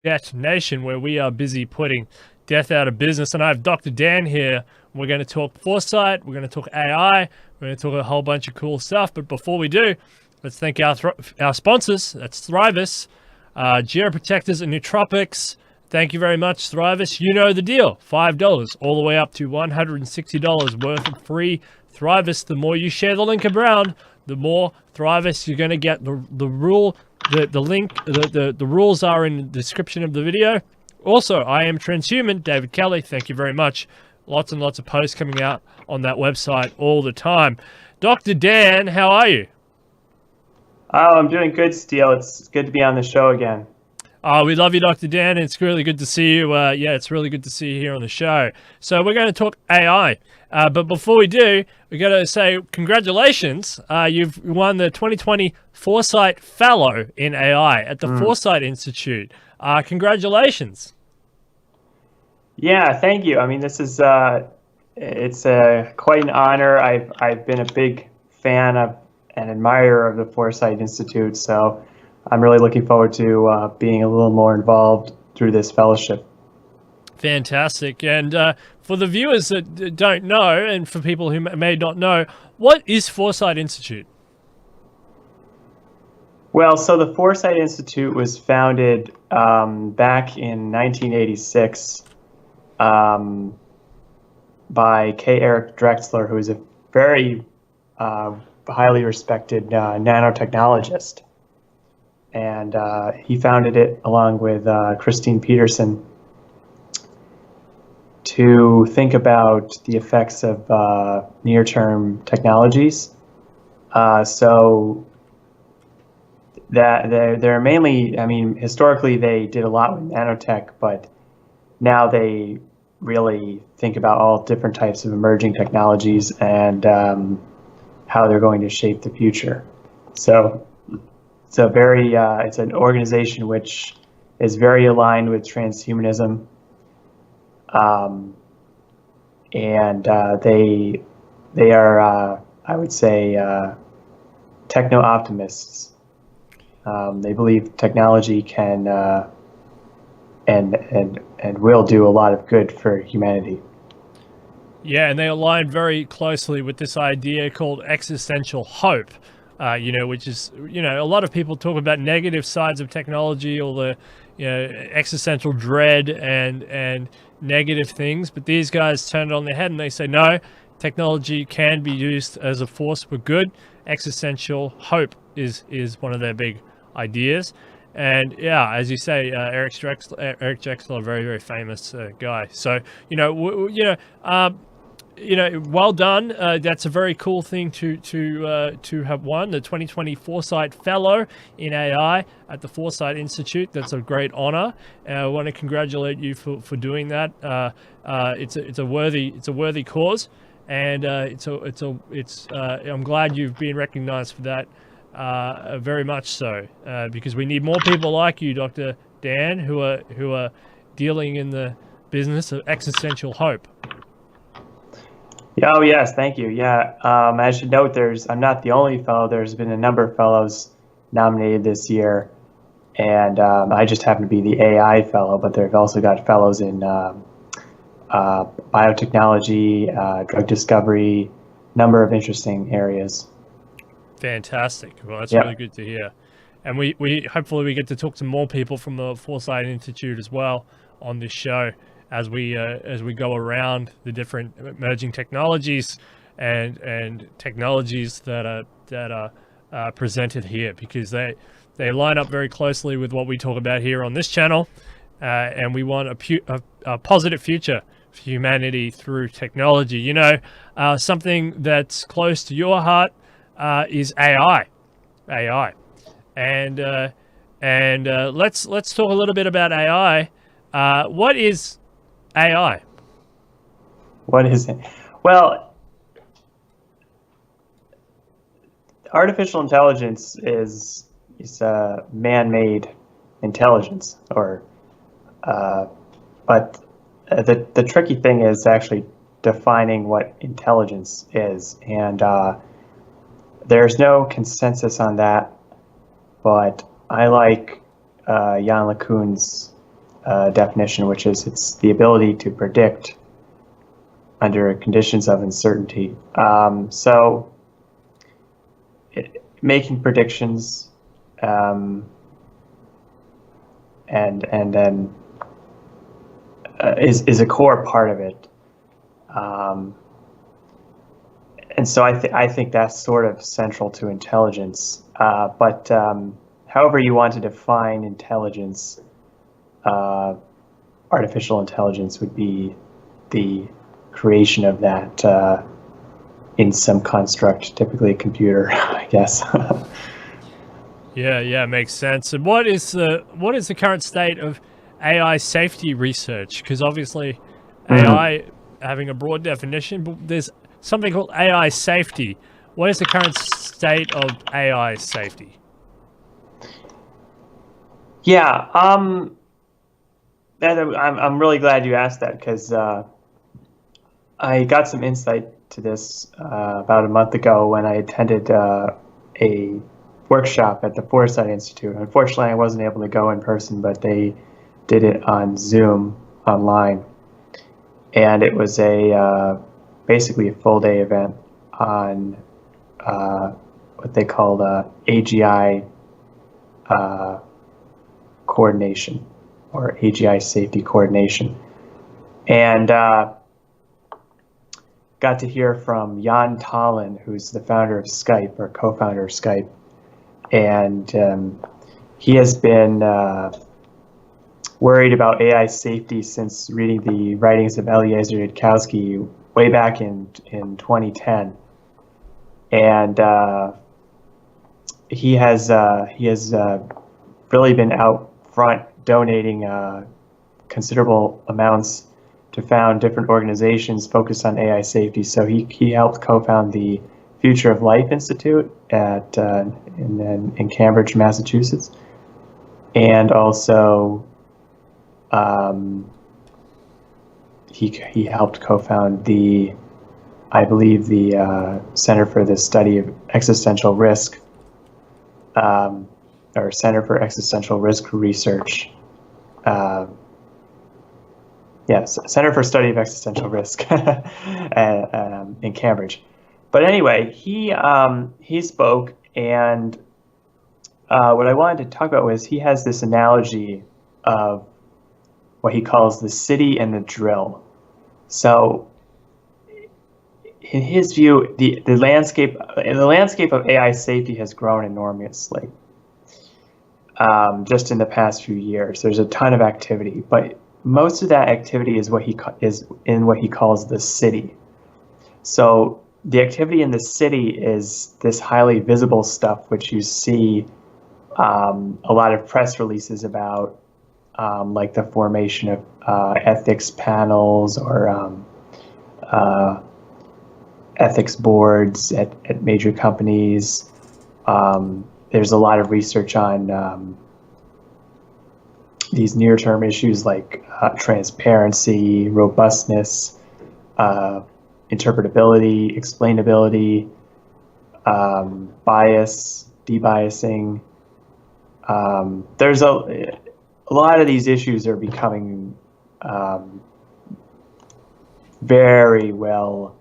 Death Nation, where we are busy putting death out of business. And I have Dr. Dan here. We're going to talk Foresight. We're going to talk AI. We're going to talk a whole bunch of cool stuff. But before we do, let's thank our sponsors. That's Thrivous, Geoprotectors and Nootropics. Thank you very much, Thrivous. You know the deal. $5 all the way up to $160 worth of free Thrivous. The more you share the link around, the more Thrivous you're going to get. The link, the rules are in the description of the video. Also, I Am Transhuman, David Kelly, thank you very much. Lots and lots of posts coming out on that website all the time. Dr. Dan, how are you? Oh, I'm doing good, Steele. It's good to be on the show again. We love you, Dr. Dan. It's really good to see you. Yeah, it's really good to see you here on the show. So we're going to talk AI. But before we do, we got to say congratulations. You've won the 2020 Foresight Fellow in AI at the Foresight Institute. Congratulations. Yeah, thank you. I mean, this is it's quite an honor. I've been a big fan of and admirer of the Foresight Institute, so I'm really looking forward to being a little more involved through this fellowship. Fantastic. And for the viewers that don't know, and for people who may not know, what is Foresight Institute? Well, so the Foresight Institute was founded back in 1986 by K. Eric Drexler, who is a very highly respected nanotechnologist. And he founded it along with Christine Peterson to think about the effects of near-term technologies. So that they're mainly, I mean, historically they did a lot with nanotech, but now they really think about all different types of emerging technologies and how they're going to shape the future. So it's a very, it's an organization which is very aligned with transhumanism, and they are, I would say, techno-optimists. They believe technology can and will do a lot of good for humanity. Yeah, and they align very closely with this idea called existential hope. Which is, a lot of people talk about negative sides of technology, or the, existential dread and negative things. But these guys turn it on their head and they say, no, technology can be used as a force for good. Existential hope is one of their big ideas. And yeah, as you say, Eric Drexler, a very, very famous guy. So, well done. That's a very cool thing to have won the 2020 Foresight Fellow in AI at the Foresight Institute. That's a great honor. I want to congratulate you for doing that. It's a worthy cause, and I'm glad you've been recognized for that. Very much so, because we need more people like you, Dr. Dan, who are dealing in the business of existential hope. Oh, yes, thank you. Yeah, I should note I'm not the only fellow. There's been a number of fellows nominated this year, and I just happen to be the AI fellow, but they've also got fellows in biotechnology, drug discovery, number of interesting areas. Fantastic. Well, that's really good to hear. And we hopefully we get to talk to more people from the Foresight Institute as well on this show as we go around the different emerging technologies and technologies that are presented here, because they line up very closely with what we talk about here on this channel, and we want a positive future for humanity through technology. Something that's close to your heart is AI, and let's talk a little bit about AI. What is AI? What is it? Well, artificial intelligence is a man-made intelligence, but the tricky thing is actually defining what intelligence is, and there's no consensus on that. But I like Jan LeCun's definition, which is it's the ability to predict under conditions of uncertainty. Making predictions and then is a core part of it. And so I think that's sort of central to intelligence. But however you want to define intelligence, artificial intelligence would be the creation of that in some construct, typically a computer, I guess. Yeah, makes sense. And what is the current state of AI safety research? Because obviously, AI having a broad definition, but there's something called AI safety. What is the current state of AI safety? Yeah, I'm really glad you asked that, because I got some insight to this about a month ago when I attended a workshop at the Foresight Institute. Unfortunately, I wasn't able to go in person, but they did it on Zoom online, and it was basically a full-day event on what they called AGI coordination, or AGI safety coordination, and got to hear from Jan Tallinn, who's the founder of Skype, or co-founder of Skype, and he has been worried about AI safety since reading the writings of Eliezer Yudkowsky way back in 2010, and he has really been out front donating considerable amounts to found different organizations focused on AI safety. So he helped co-found the Future of Life Institute in Cambridge, Massachusetts, and also he helped co-found I believe the Center for the Study of Existential Risk, or Center for Existential Risk Research. Yes, Center for Study of Existential Risk in Cambridge. But anyway, he spoke, and what I wanted to talk about was he has this analogy of what he calls the city and the drill. So in his view, the landscape of AI safety has grown enormously. Just in the past few years, there's a ton of activity, but most of that activity is in what he calls the city. So the activity in the city is this highly visible stuff, which you see a lot of press releases about, like the formation of ethics panels or ethics boards at major companies. There's a lot of research on these near-term issues like transparency, robustness, interpretability, explainability, bias, debiasing. There's a lot of these issues are becoming very well.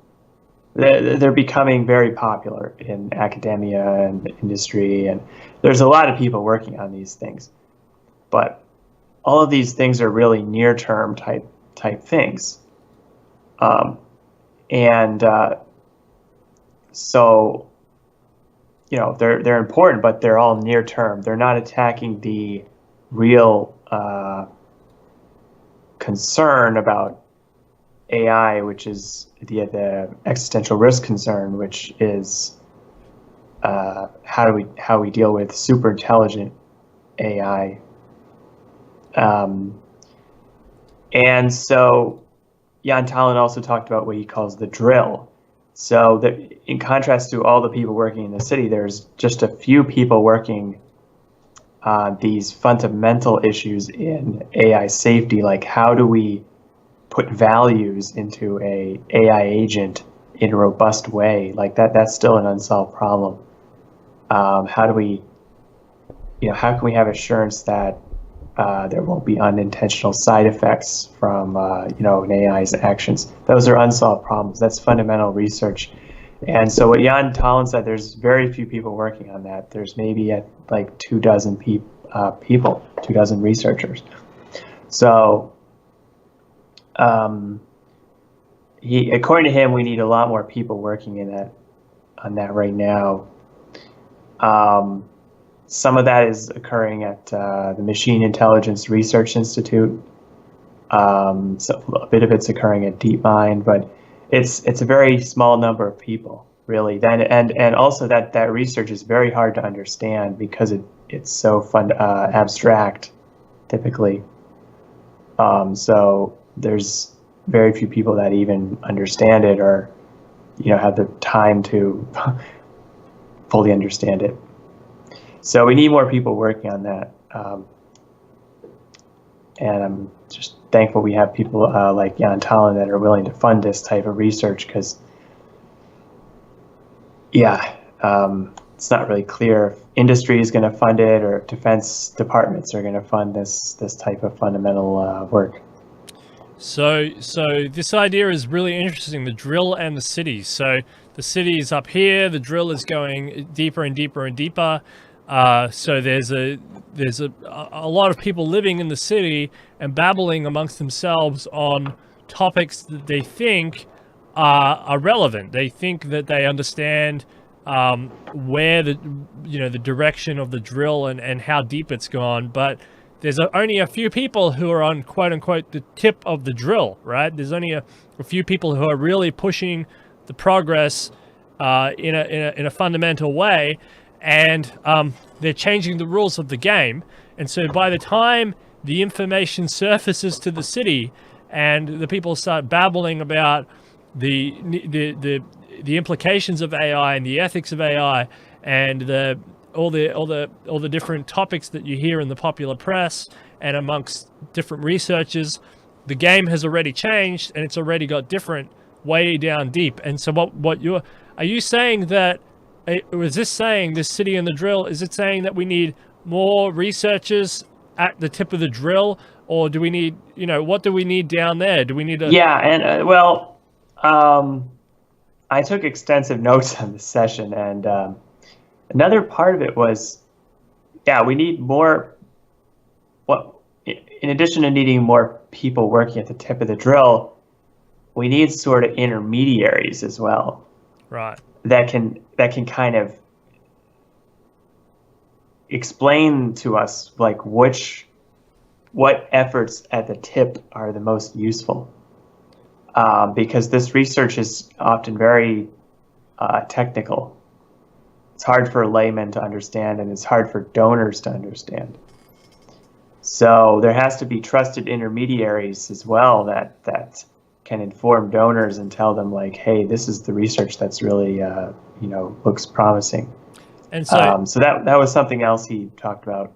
They're becoming very popular in academia and industry, and there's a lot of people working on these things. But all of these things are really near-term type things, so they're important, but they're all near-term. They're not attacking the real concern about AI, which is the existential risk concern, which is how we deal with super intelligent AI. And so Jan Tallinn also talked about what he calls the drill. So that in contrast to all the people working in the city, there's just a few people working on these fundamental issues in AI safety, like how do we put values into a AI agent in a robust way? Like that's still an unsolved problem. How do we, how can we have assurance that there won't be unintentional side effects from an AI's actions. Those are unsolved problems. That's fundamental research. And so what Jan Tallinn said, there's very few people working on that. There's maybe at like 24 people, 24 researchers. So according to him, we need a lot more people working on that right now. Some of that is occurring at the Machine Intelligence Research Institute. So a bit of it's occurring at DeepMind, but it's a very small number of people, really. Then and also that research is very hard to understand because it's so abstract, typically. So there's very few people that even understand it or have the time to fully understand it. So we need more people working on that. And I'm just thankful we have people like Jan Tallinn that are willing to fund this type of research because, it's not really clear if industry is going to fund it or if defense departments are going to fund this type of fundamental work. So this idea is really interesting, the drill and the city. So the city is up here, the drill is going deeper and deeper and deeper. So there's a lot of people living in the city and babbling amongst themselves on topics that they think are relevant. They think that they understand where the direction of the drill and how deep it's gone, but there's only a few people who are on quote unquote the tip of the drill, right? There's only a few people who are really pushing the progress in a fundamental way. And they're changing the rules of the game. And so by the time the information surfaces to the city and the people start babbling about the implications of AI and the ethics of AI and all the different topics that you hear in the popular press and amongst different researchers, the game has already changed and it's already got different way down deep. And so are you saying that, was this saying, this city and the drill, is it saying that we need more researchers at the tip of the drill, or do we need, what do we need down there? Do we need a... Yeah, and I took extensive notes on this session, and another part of it was, we need more, in addition to needing more people working at the tip of the drill, we need sort of intermediaries as well. Right. That can kind of explain to us like what efforts at the tip are the most useful, because this research is often very technical. It's hard for a layman to understand, and it's hard for donors to understand. So there has to be trusted intermediaries as well that can inform donors and tell them like, hey, this is the research that's really looks promising. And so that was something else he talked about.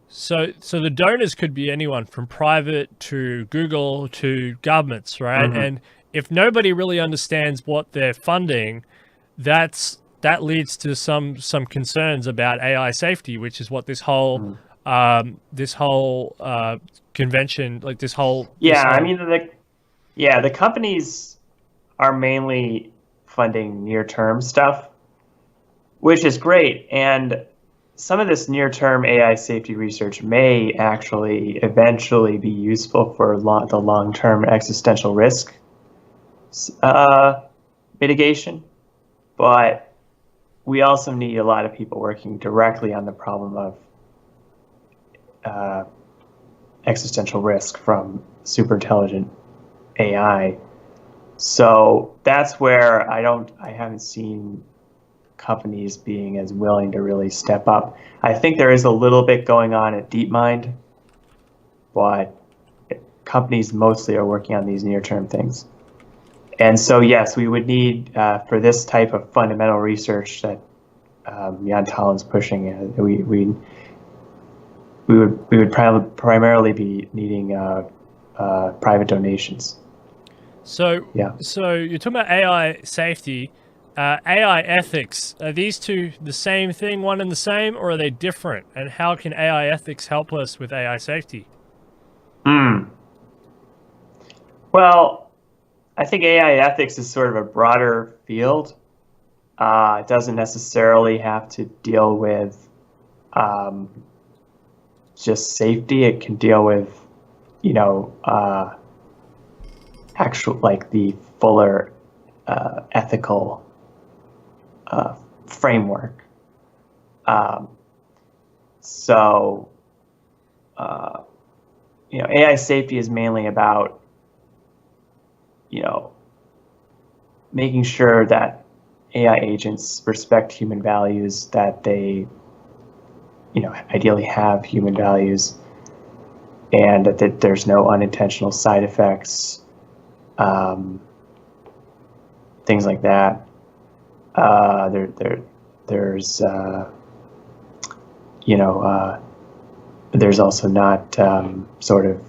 So the donors could be anyone from private to Google to governments, right? Mm-hmm. And if nobody really understands what they're funding, that leads to some concerns about AI safety, which is what this whole convention, like this whole the companies are mainly funding near-term stuff, which is great. And some of this near-term AI safety research may actually eventually be useful for the long-term existential risk mitigation. But we also need a lot of people working directly on the problem of existential risk from superintelligent AI. So that's where I haven't seen companies being as willing to really step up. I think there is a little bit going on at DeepMind, but companies mostly are working on these near-term things. And so, yes, we would need, for this type of fundamental research that Jan Tallinn's pushing, we would primarily be needing private donations. So you're talking about AI safety. AI ethics, are these two the same thing, one and the same, or are they different? And how can AI ethics help us with AI safety? Well, I think AI ethics is sort of a broader field. It doesn't necessarily have to deal with um, just safety. It can deal with, actual, like, the fuller ethical framework. Um, so, AI safety is mainly about, making sure that AI agents respect human values, that they, ideally have human values, and that there's no unintentional side effects, things like that. There's there's also not sort of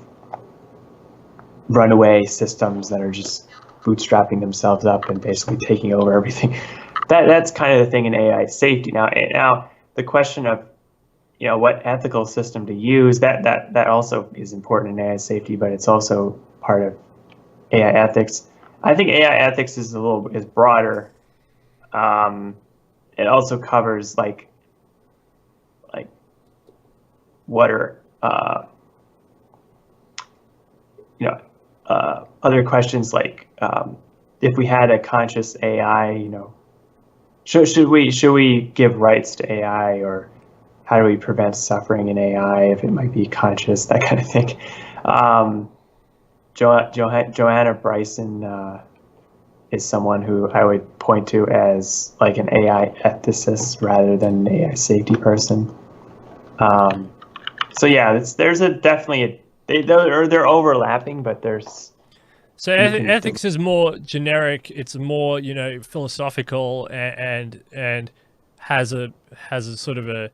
runaway systems that are just bootstrapping themselves up and basically taking over everything. That's kind of the thing in AI safety. Now the question of what ethical system to use, that also is important in AI safety, but it's also part of AI ethics. I think AI ethics is broader. It also covers like what are other questions, like if we had a conscious AI, should we give rights to AI, or how do we prevent suffering in AI if it might be conscious, that kind of thing. Joanna Bryson is someone who I would point to as like an AI ethicist rather than an AI safety person. So yeah, they're overlapping, but there's. So ethics is more generic. It's more philosophical, and has a sort of a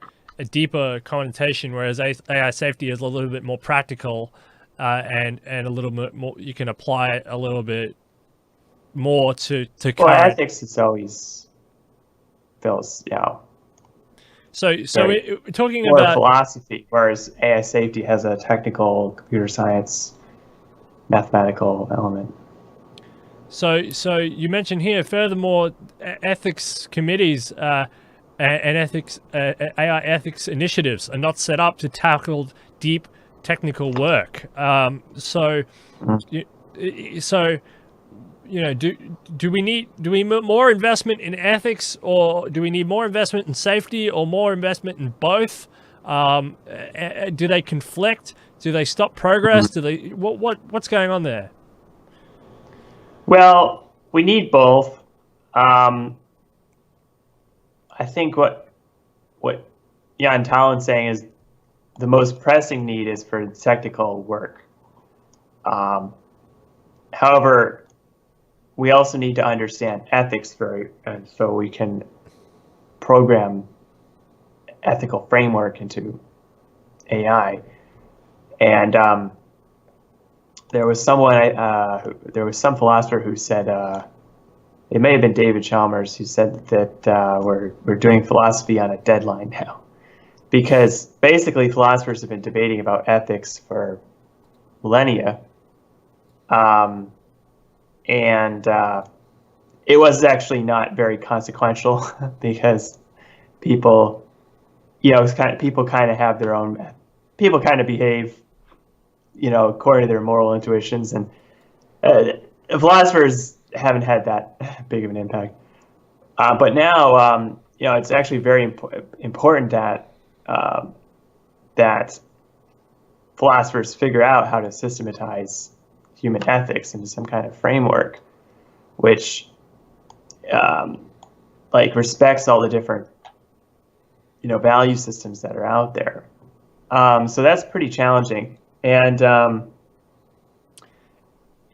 deeper connotation, whereas AI safety is a little bit more practical, and a little bit more, you can apply it a little bit more to current. Well, ethics is always feels So we're talking more about philosophy, whereas AI safety has a technical, computer science, mathematical element. So you mentioned here, furthermore, ethics committees and ethics AI ethics initiatives are not set up to tackle deep technical work. So do we need more investment in ethics, or do we need more investment in safety, or more investment in both? Do they conflict? Do they stop progress? Do they what's going on there? Well, we need both. I think what Jan Talon's saying is the most pressing need is for technical work. However, we also need to understand ethics so we can program ethical framework into AI. And there was some philosopher who said, it may have been David Chalmers, who said that we're doing philosophy on a deadline now, because basically philosophers have been debating about ethics for millennia. And it was actually not very consequential because people, people kind of have their own, people kind of behave, according to their moral intuitions, and philosophers haven't had that big of an impact. But now, it's actually very important that philosophers figure out how to systematize human ethics into some kind of framework, which respects all the different value systems that are out there. So that's pretty challenging. And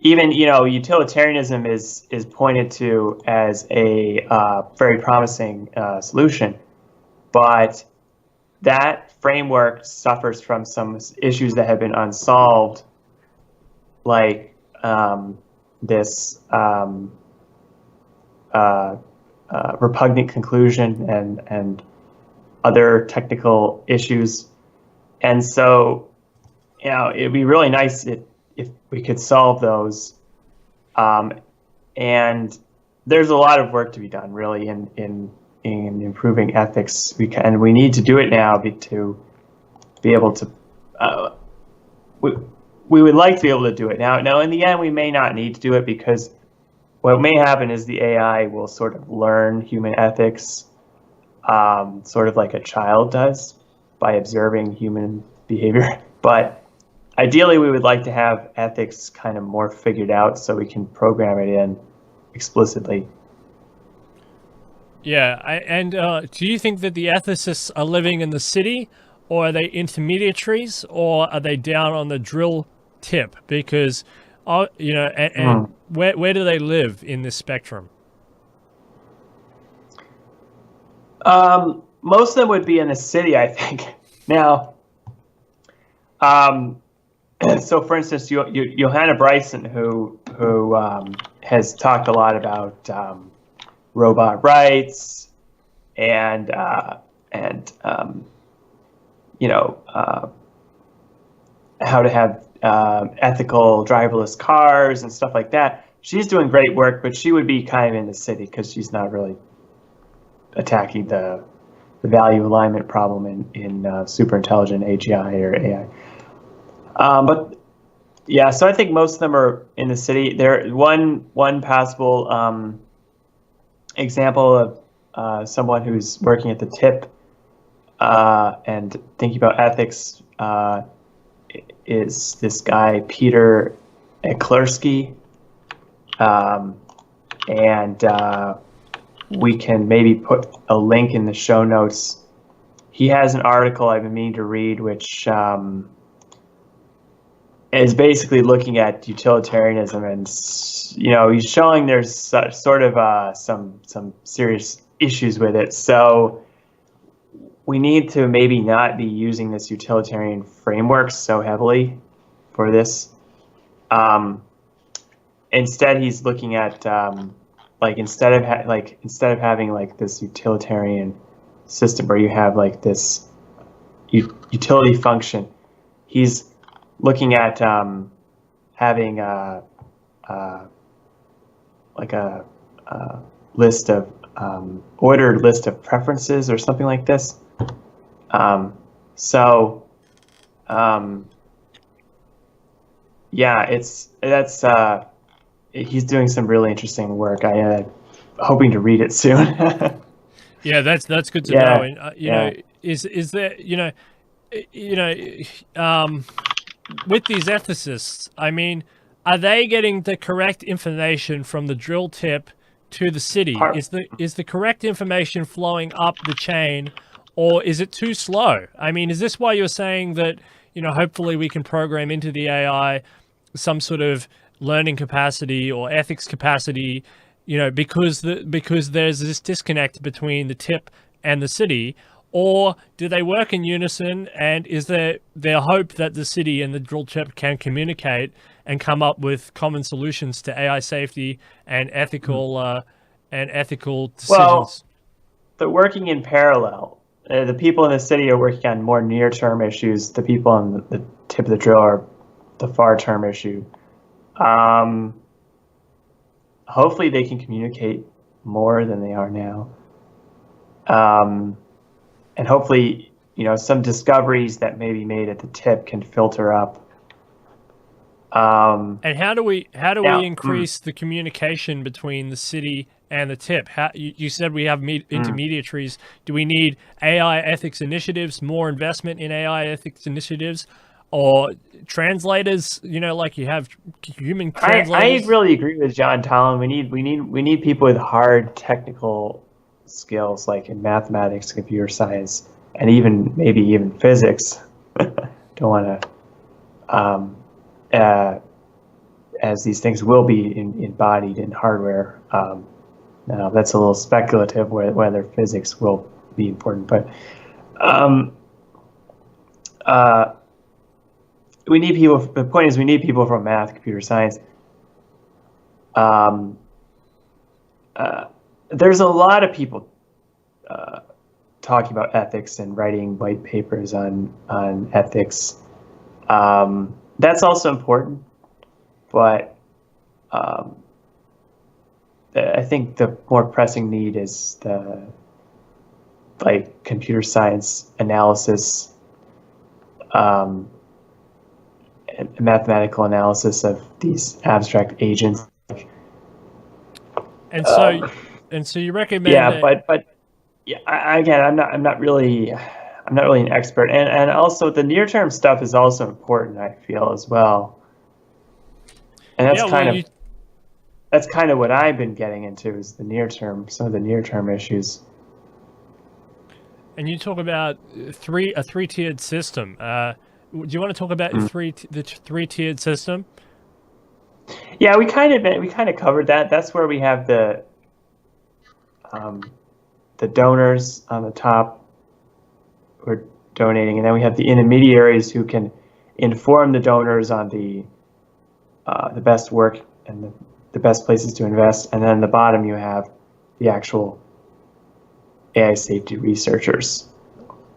even utilitarianism is pointed to as a very promising solution, but that framework suffers from some issues that have been unsolved, like this repugnant conclusion and other technical issues. And so, it'd be really nice if we could solve those. And there's a lot of work to be done, really, in improving ethics. We need to do it now to be able to. We would like to be able to do it now. Now, in the end, we may not need to do it, because what may happen is the AI will sort of learn human ethics, sort of like a child does, by observing human behavior. But ideally, we would like to have ethics kind of more figured out so we can program it in explicitly. Yeah, do you think that the ethicists are living in the city, or are they intermediaries, or are they down on the drill tip? Because, where do they live in this spectrum? Most of them would be in the city, I think. Now, so for instance, Johanna Bryson, who has talked a lot about robot rights and how to have ethical driverless cars and stuff like that. She's doing great work, but she would be kind of in the city because she's not really attacking the value alignment problem in super intelligent AGI or AI. But yeah, so I think most of them are in the city. There, one possible example of someone who's working at the tip and thinking about ethics is this guy Peter Ecklersky, and we can maybe put a link in the show notes. He has an article I've been meaning to read, which is basically looking at utilitarianism, and he's showing there's sort of some serious issues with it. So we need to maybe not be using this utilitarian framework so heavily for this. Instead, he's looking at instead of having like this utilitarian system where you have like this utility function, he's looking at having a list of ordered list of preferences or something like this. He's doing some really interesting work. I'm hoping to read it soon. Yeah, that's good to know. And is there with these ethicists, I mean, are they getting the correct information from the drill tip to the city? Is the correct information flowing up the chain, or is it too slow? I mean, is this why you're saying that, hopefully we can program into the AI some sort of learning capacity or ethics capacity, because there's this disconnect between the tip and the city? Or do they work in unison, and is there hope that the city and the drill tip can communicate and come up with common solutions to AI safety and ethical decisions? Well, they're working in parallel. The people in the city are working on more near-term issues. The people on the tip of the drill are the far-term issue. Hopefully they can communicate more than they are now. And hopefully, some discoveries that may be made at the tip can filter up. And how do we increase the communication between the city and the tip? You said we have intermediaries. Do we need AI ethics initiatives, more investment in AI ethics initiatives, or translators? Like you have human translators. I really agree with John Tallon. We need people with hard technical skills, like in mathematics, computer science, and maybe even physics. Don't want to, as these things will be embodied in hardware. Now that's a little speculative whether physics will be important, but we need people. The point is, we need people from math, computer science. there's a lot of people talking about ethics and writing white papers on ethics. That's also important, but I think the more pressing need is the computer science analysis, and mathematical analysis of these abstract agents. And so, you recommend? Yeah, but yeah, again, I'm not really an expert, and also the near term stuff is also important, I feel, as well. And that's that's kind of what I've been getting into, is some of the near term issues. And you talk about a three-tiered system. Do you want to talk about the three-tiered system? Yeah, we kind of covered that. That's where we have the donors on the top who are donating, and then we have the intermediaries who can inform the donors on the best work and the best places to invest, and then at the bottom you have the actual AI safety researchers.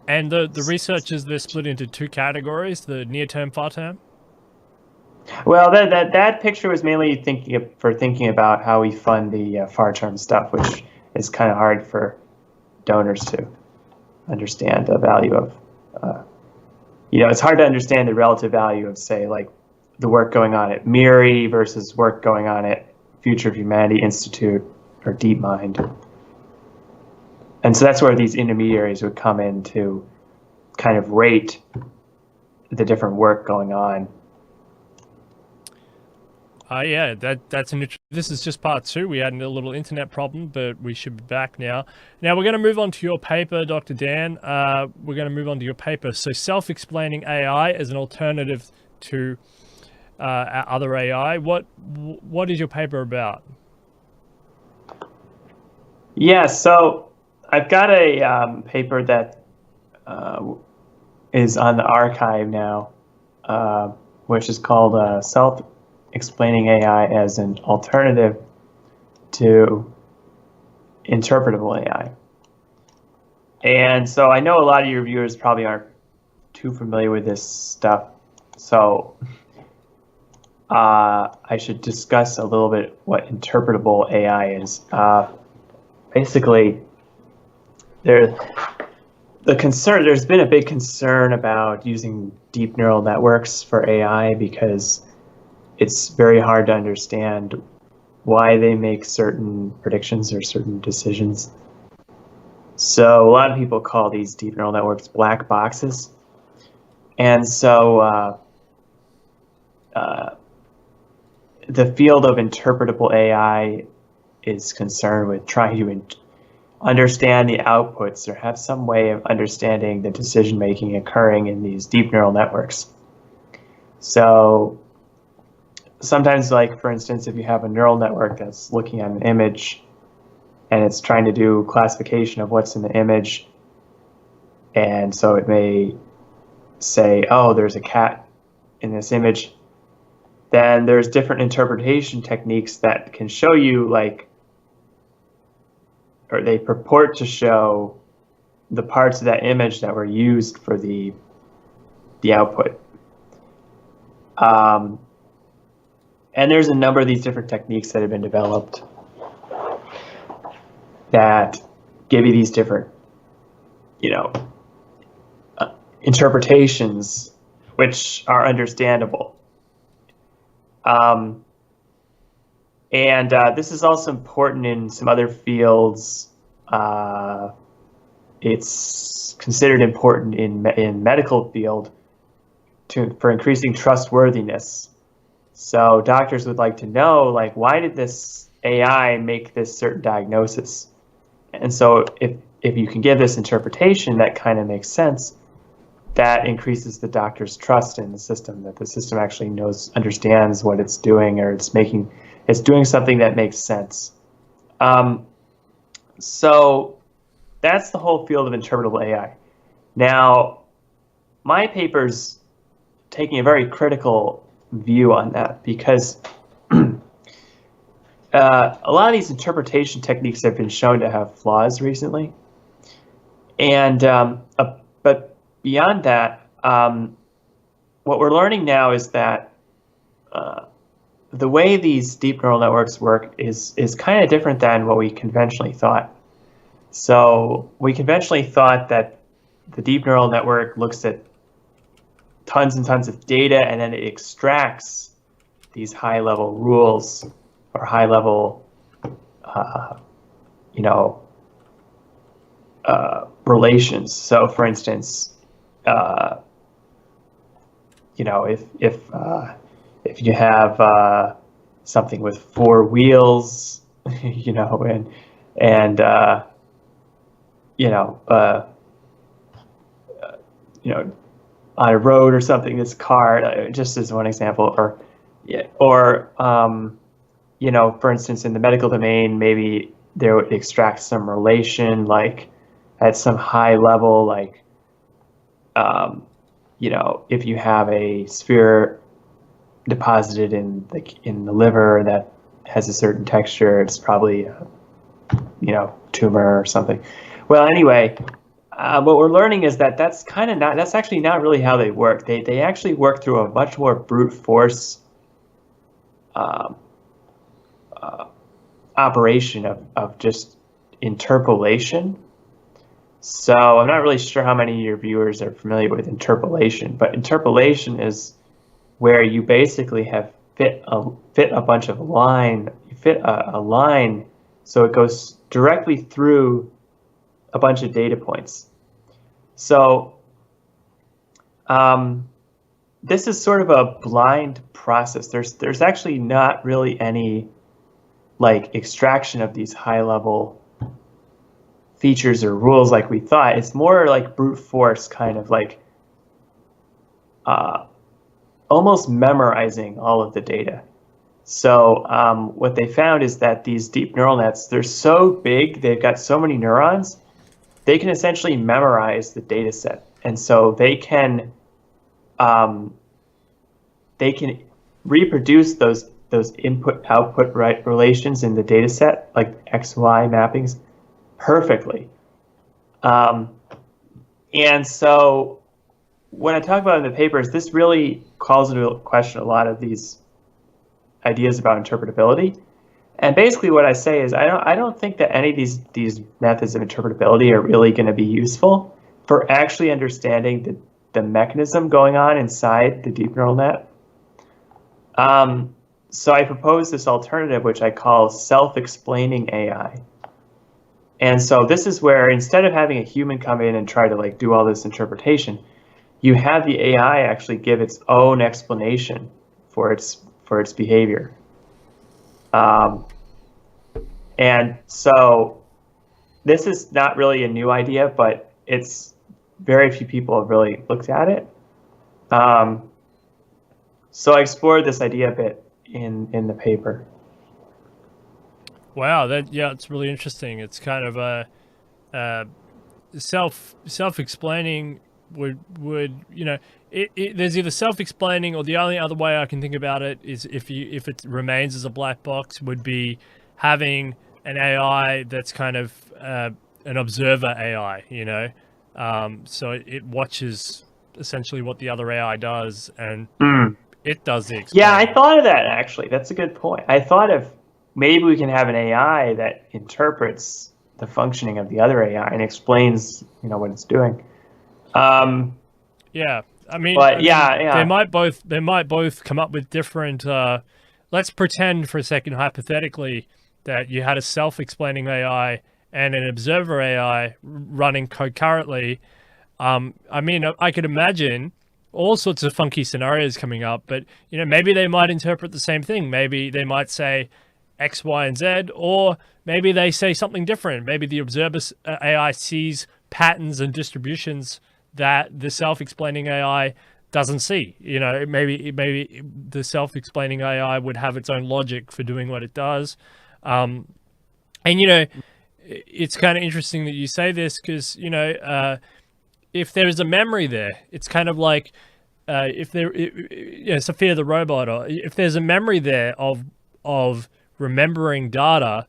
And the researchers, they're split into two categories: the near-term, far-term. Well, that picture was mainly thinking about how we fund the far-term stuff, which is kind of hard for donors to understand the value of. It's hard to understand the relative value of, say, like the work going on at MIRI versus work going on at Future of Humanity Institute or DeepMind. And so that's where these intermediaries would come in to kind of rate the different work going on. Yeah, that's this is just part 2. We had a little internet problem, but we should be back now. Now we're going to move on to your paper, Dr. Dan. We're going to move on to your paper. So, self-explaining AI as an alternative to other AI. What is your paper about? Yeah, so I've got a paper that is on the archive now, which is called Self-Explaining AI as an Alternative to Interpretable AI. And so I know a lot of your viewers probably aren't too familiar with this stuff, so I should discuss a little bit what interpretable AI is. Basically, there's been a big concern about using deep neural networks for AI because it's very hard to understand why they make certain predictions or certain decisions. So a lot of people call these deep neural networks black boxes. And so the field of interpretable AI is concerned with trying to understand the outputs or have some way of understanding the decision-making occurring in these deep neural networks. So sometimes, like, for instance, if you have a neural network that's looking at an image and it's trying to do classification of what's in the image, and so it may say, oh, there's a cat in this image, then there's different interpretation techniques that can show you, like, or they purport to show the parts of that image that were used for the output. And there's a number of these different techniques that have been developed that give you these different, interpretations which are understandable. And this is also important in some other fields. It's considered important in medical field for increasing trustworthiness. So doctors would like to know, like, why did this AI make this certain diagnosis? And so if you can give this interpretation that kind of makes sense, that increases the doctor's trust in the system, that the system actually understands what it's doing, or it's doing something that makes sense. So that's the whole field of interpretable AI. Now, my paper's taking a very critical view on that, because a lot of these interpretation techniques have been shown to have flaws recently. And but beyond that, what we're learning now is that the way these deep neural networks work is kind of different than what we conventionally thought. So we conventionally thought that the deep neural network looks at tons and tons of data, and then it extracts these high-level rules or high-level, relations. So, for instance, if you have something with four wheels, and on a road or something, this car, just as one example, or for instance, in the medical domain, maybe they would extract some relation, like at some high level, like if you have a sphere deposited in the liver that has a certain texture, it's probably a tumor or something. Well, anyway, what we're learning is that that's actually not really how they work. They actually work through a much more brute force operation of just interpolation. So I'm not really sure how many of your viewers are familiar with interpolation, but interpolation is where you basically have fit a bunch of line, you fit a line so it goes directly through a bunch of data points. So this is sort of a blind process. There's actually not really any like extraction of these high level features or rules like we thought. It's more like brute force, kind of like almost memorizing all of the data. So what they found is that these deep neural nets, they're so big, they've got so many neurons, they can essentially memorize the data set. And so they can reproduce those input-output relations in the data set, like XY mappings, perfectly. And so when I talk about it in the papers, this really calls into question a lot of these ideas about interpretability. And basically what I say is I don't think that any of these methods of interpretability are really going to be useful for actually understanding the mechanism going on inside the deep neural net. So I propose this alternative, which I call self-explaining AI. And so this is where instead of having a human come in and try to like do all this interpretation, you have the AI actually give its own explanation for its behavior. And so this is not really a new idea, but it's very few people have really looked at it. So I explored this idea a bit in the paper. Wow, it's really interesting. It's kind of a self-explaining would there's either self-explaining, or the only other way I can think about it is if it remains as a black box, would be having an AI that's kind of an observer AI, so it watches essentially what the other AI does, and it does the explaining. Yeah, I thought of that actually. That's a good point. I thought of maybe we can have an AI that interprets the functioning of the other AI and explains, what it's doing. Yeah, I mean, yeah, they might both come up with different. Let's pretend for a second, hypothetically, that you had a self-explaining AI and an observer AI running concurrently. I mean, I could imagine all sorts of funky scenarios coming up, but maybe they might interpret the same thing. Maybe they might say X, Y, and Z, or maybe they say something different. Maybe the observer AI sees patterns and distributions that the self-explaining AI doesn't see. Maybe the self-explaining AI would have its own logic for doing what it does. And it's kind of interesting that you say this, because if there is a memory there, it's kind of like if there, Sophia the robot, or if there's a memory there of remembering data,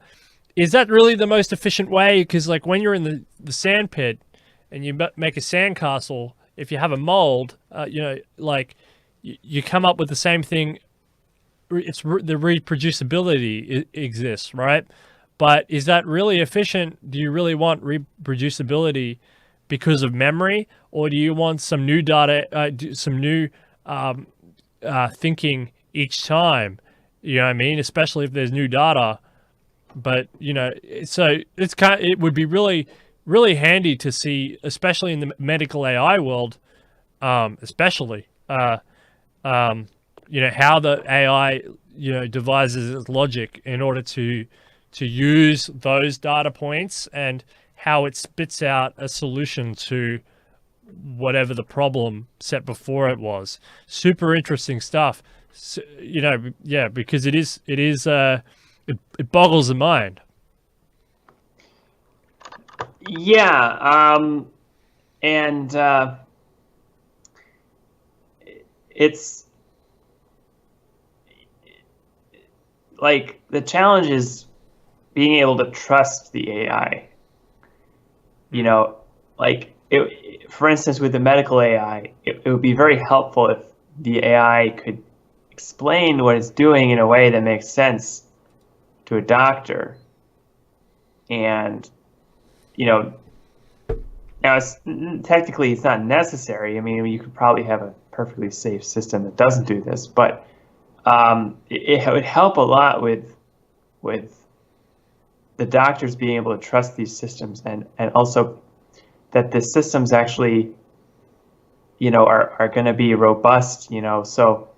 is that really the most efficient way? Because like when you're in the sand pit and you make a sandcastle, if you have a mold, like you come up with the same thing. The reproducibility exists, right? But is that really efficient? Do you really want reproducibility because of memory, or do you want some new data, some new thinking each time? You know what I mean? Especially if there's new data. But so it would be really, really handy to see, especially in the medical AI world, especially. How the AI, devises its logic in order to use those data points and how it spits out a solution to whatever the problem set before it was. Super interesting stuff. So, because it boggles the mind. Yeah, and it's like the challenge is being able to trust the AI. For instance, with the medical AI, it would be very helpful if the AI could explain what it's doing in a way that makes sense to a doctor. And, now technically it's not necessary. I mean, you could probably have a perfectly safe system that doesn't do this, but it would help a lot with the doctors being able to trust these systems, and also that the systems actually, are going to be robust, so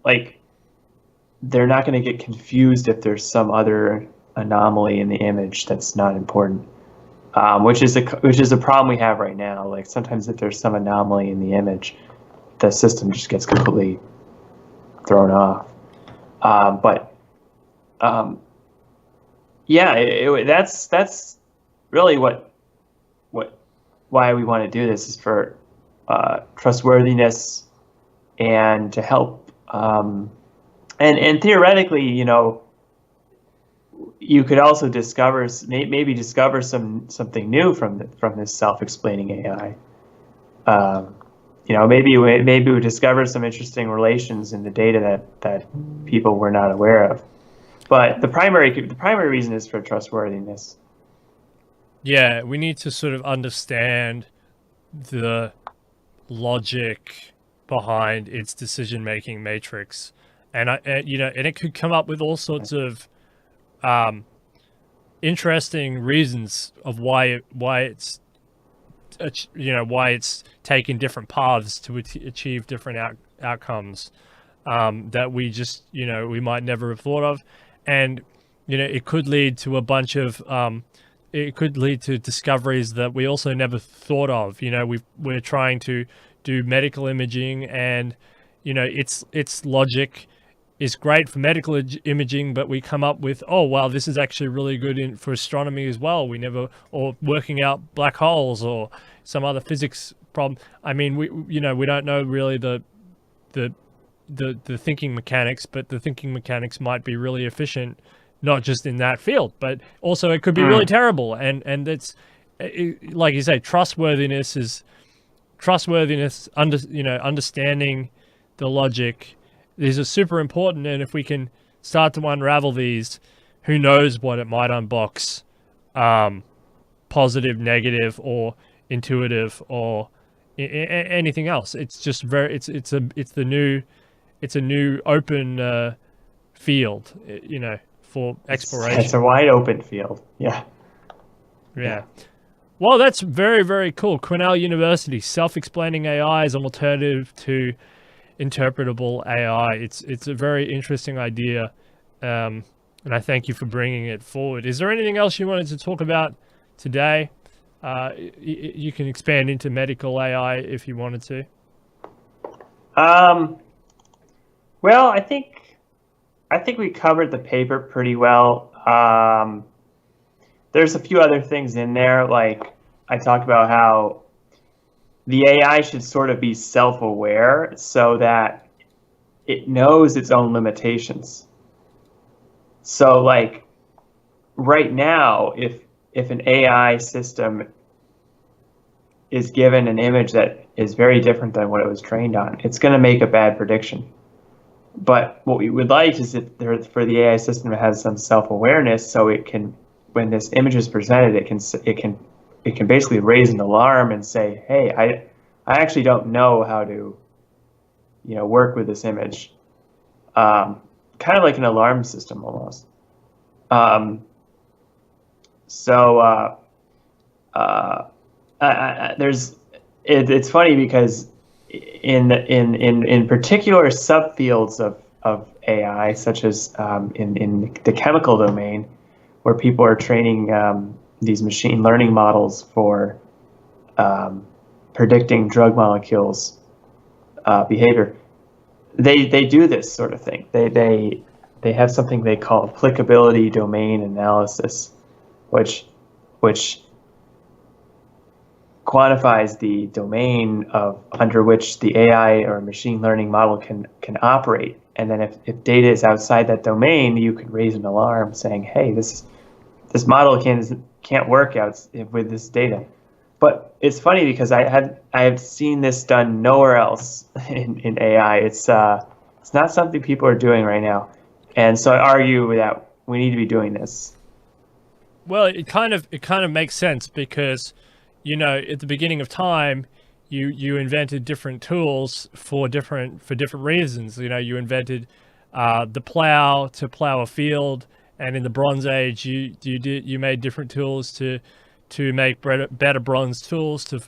like they're not going to get confused if there's some other anomaly in the image that's not important, which is a problem we have right now. Like sometimes if there's some anomaly in the image, the system just gets completely thrown off. That's really why we want to do this, is for trustworthiness and to help. And theoretically, you could also discover something new from this self-explaining AI. Maybe we discover some interesting relations in the data that people were not aware of. But the primary reason is for trustworthiness. Yeah, we need to sort of understand the logic behind its decision-making matrix, and it could come up with all sorts of interesting reasons of why it's taking different paths to achieve different outcomes that we just we might never have thought of, and it could lead to a bunch of it could lead to discoveries that we also never thought of. We're trying to do medical imaging, and its logic is great for medical imaging, but we come up with, oh wow, this is actually really good for astronomy as well. Or working out black holes or some other physics problem. I mean, we don't know really the thinking mechanics, but the thinking mechanics might be really efficient, not just in that field, but also it could be really terrible. And it's like you say, trustworthiness, understanding the logic. These are super important, and if we can start to unravel these, who knows what it might unbox, positive, negative, or intuitive, or anything else. It's just it's a new open field, for exploration. It's a wide open field. Yeah. Well, that's very, very cool. Cornell University, self-explaining AI is an alternative to interpretable AI. It's a very interesting idea, and I thank you for bringing it forward. Is there anything else you wanted to talk about today? You can expand into medical AI if you wanted to. Well, I think we covered the paper pretty well. There's a few other things in there, like I talked about how the AI should sort of be self-aware, so that it knows its own limitations. So like right now, if an AI system is given an image that is very different than what it was trained on, it's going to make a bad prediction. But what we would like is for the AI system to have some self-awareness, so it can, when this image is presented, it can basically raise an alarm and say, "Hey, I actually don't know how to, work with this image." Kind of like an alarm system almost. It's funny because in particular subfields of AI, such as in the chemical domain, where people are training these machine learning models for predicting drug molecules behavior, they do this sort of thing. They have something they call applicability domain analysis, which quantifies the domain under which the AI or machine learning model can operate. And then if data is outside that domain, you can raise an alarm saying, "Hey, this model can't work out with this data." But it's funny because I've seen this done nowhere else in AI. It's not something people are doing right now, and so I argue that we need to be doing this. Well, it kind of makes sense because, at the beginning of time, you invented different tools for different reasons. You invented the plow to plow a field, and in the Bronze Age, you made different tools to make better bronze tools to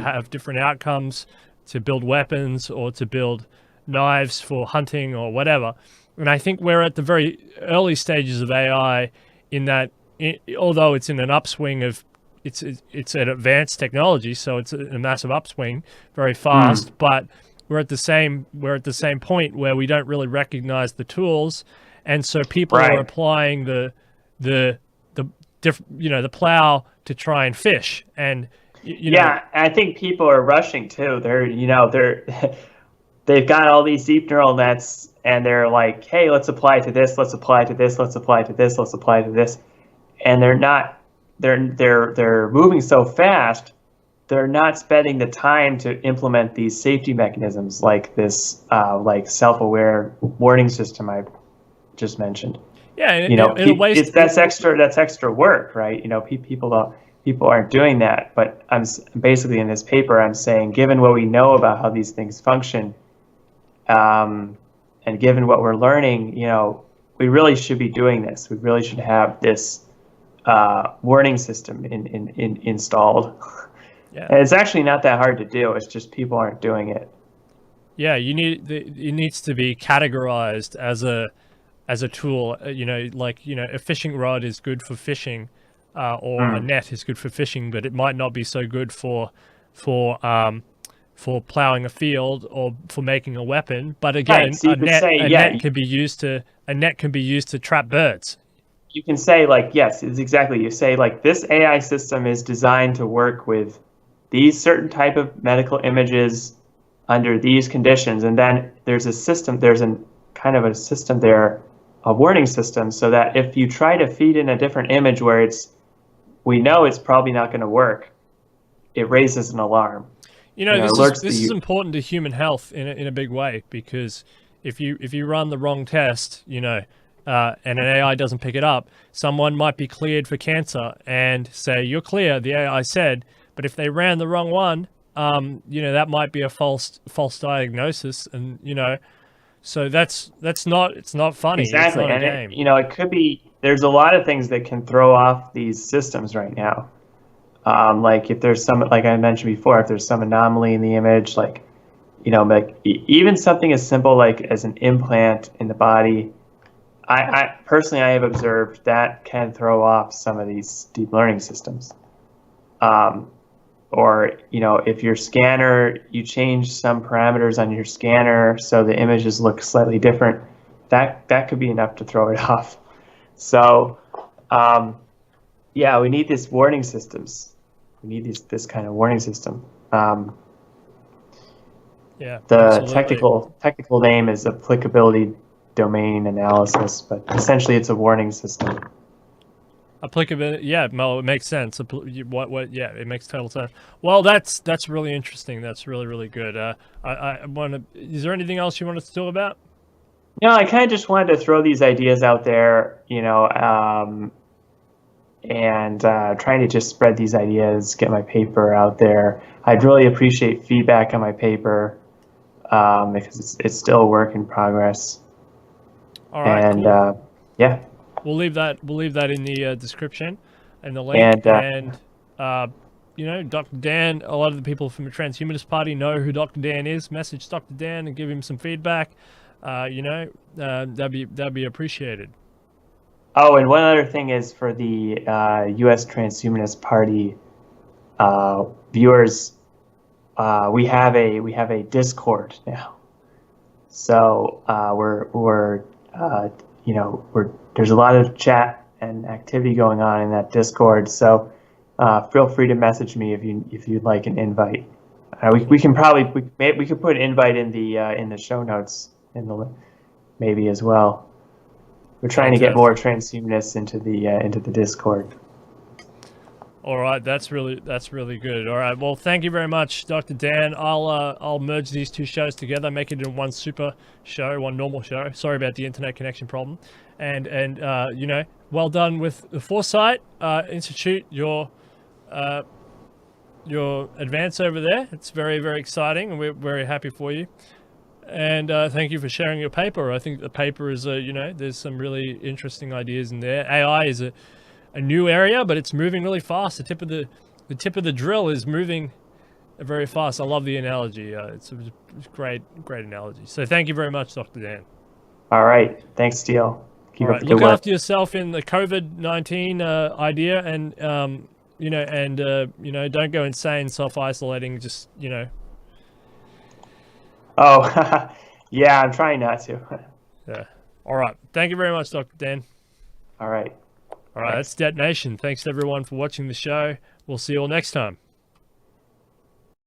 have different outcomes, to build weapons or to build knives for hunting or whatever. And I think we're at the very early stages of AI in that, although it's in an upswing of, it's an advanced technology, so it's a massive upswing, very fast. But we're at the same point where we don't really recognize the tools, and so people are applying the plow to try and fish. And I think people are rushing too. They've got all these deep neural nets, and they're like, "Hey, let's apply to this. Let's apply to this. Let's apply to this. Let's apply to this." And they're moving so fast, they're not spending the time to implement these safety mechanisms like this like self-aware warning system I just mentioned. Yeah, that's extra work, right? People aren't doing that. But I'm basically, in this paper, I'm saying, given what we know about how these things function, and given what we're learning, we really should be doing this. We really should have this warning system installed. Yeah. And it's actually not that hard to do. It's just people aren't doing it. Yeah, it needs to be categorized as a tool. A fishing rod is good for fishing, or a net is good for fishing, but it might not be so good for plowing a field or for making a weapon. But again, so a net can be used to trap birds. You can say, like, yes, it's exactly. You say, like, this AI system is designed to work with these certain type of medical images under these conditions, and then there's a system. There's a warning system, so that if you try to feed in a different image where we know it's probably not going to work, it raises an alarm. This is important to human health in a big way, because if you run the wrong test, and an AI doesn't pick it up, someone might be cleared for cancer and say, "You're clear," the AI said, but if they ran the wrong one, that might be a false diagnosis, and so it's not funny. Exactly. It's not a game. It could be, there's a lot of things that can throw off these systems right now. Like if there's like I mentioned before, if there's some anomaly in the image, like even something as simple like as an implant in the body, I personally have observed that can throw off some of these deep learning systems. Or if your scanner, you change some parameters on your scanner so the images look slightly different, that could be enough to throw it off. So we need these warning systems. We need this kind of warning system. Yeah, The absolutely. technical name is applicability domain analysis, but essentially it's a warning system. Applicability, yeah, well, it makes sense. What, yeah, it makes total sense. Well, that's really interesting. That's really, really good. I want to, is there anything else you want us to talk about? I kind of just wanted to throw these ideas out there, and trying to just spread these ideas, get my paper out there. I'd really appreciate feedback on my paper, because it's still a work in progress. All right, And cool. yeah, We'll leave that. We'll leave that in the description and the link. and And Dr. Dan. A lot of the people from the Transhumanist Party know who Dr. Dan is. Message Dr. Dan and give him some feedback. That'd be appreciated. oh, and one other thing is for the U.S. Transhumanist Party viewers, we have a Discord now. So there's a lot of chat and activity going on in that Discord. So feel free to message me if you'd like an invite. We can probably we could put an invite in the show notes maybe as well. We're trying to get more transhumanists into the Discord. All right, that's really good. All right, well, thank you very much, Dr. Dan. I'll merge these two shows together, make it in one super show, one normal show. Sorry about the internet connection problem, and well done with the Foresight Institute. Your advance over there. It's very, very exciting, and we're very happy for you. And thank you for sharing your paper. I think the paper is there's some really interesting ideas in there. AI is a new area, but it's moving really fast. The tip of the drill is moving very fast. I love the analogy. It's a great analogy. So thank you very much, Dr. Dan. All right, thanks, Steele. Keep up the good Look work. after yourself in the COVID-19 idea, and don't go insane, self-isolating. Just Oh, yeah, I'm trying not to. Yeah. All right. Thank you very much, Dr. Dan. All right. All right, that's Detonation. Thanks everyone for watching the show. We'll see you all next time.